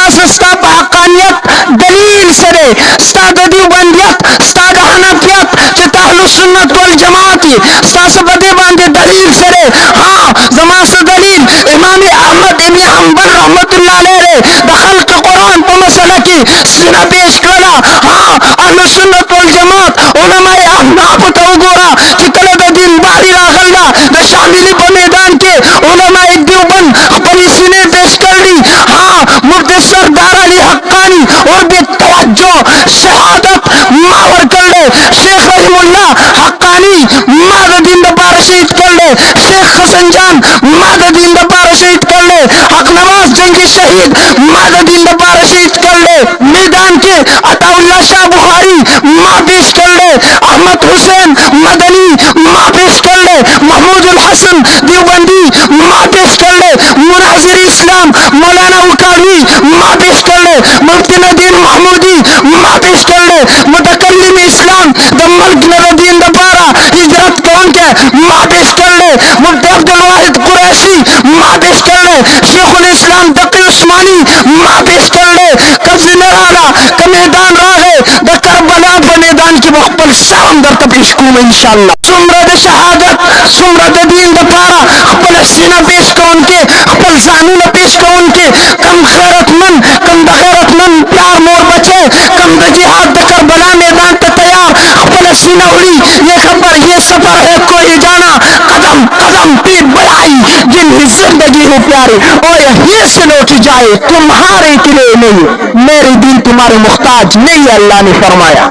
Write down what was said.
خاص ستا حقانیت دلیل سره ستا د دیوبندیت ستا د حنفیت چې ته اهل سنت والجماعت ستاسو په دې باندې دلیل سره ها زما څه دلیل امام احمد ابن حنبل رحمت الله علیه د خلق قرآن په مسله کې سینه پیش کړله ها اهل سنت والجماعت علماء احناف ته وګوره چې کله د دینداري راغله د شاملي په میدان کې علماء دیوبند خپلې سینې پیش کړلي ها مفتی سردار علی حقانی اور بالتوجه شهادت ما ورکړل شیخ رحم الله حقانی ما د دین لپاره شهید کړل شیخ حسن جان ما د دین لپاره شهید کړل حق نواز جنگی شهید ما د دین لپاره شهید کړل میدان کې عطا الله شاه بخاری ما پیش کړل احمد حسین مدنی ما پیش کړل محمود الحسن دیوبندی ما پیش کړل مناظر اسلام مولانا وکاروی ما پیش کړل مفتی ندیم محمودی ما پیش کړل متکلم اسلام د ملک نه د دین لپاره هجرت کوونکی ما پیش کړل مفتی عبدالواحد قریشی ما پیش کړل شیخ الاسلام تقی عثمانی ما پیش کړل قبض نه راغله که میدان راغی د کربلا په میدان کې به خپل شرم درته پیش کوم انشاءالله څومره د شهادت څومره د دین لپاره خپله سینه پیش کوونکې خپل ځانونه پیش کوونکې کم غیرتمند کم د غیرتمند پلار مور بچے کم د جہاد د کربلا میدان ته تیار خپله سینه وړي یہ سفر ہے کوئی جانا قدم قدم پہ بڑھائی جن کی زندگی ہے پیاری اور یہ سے لوٹ جائے تمہارے کے لیے نہیں میری دل تمہارے محتاج نہیں اللہ نے فرمایا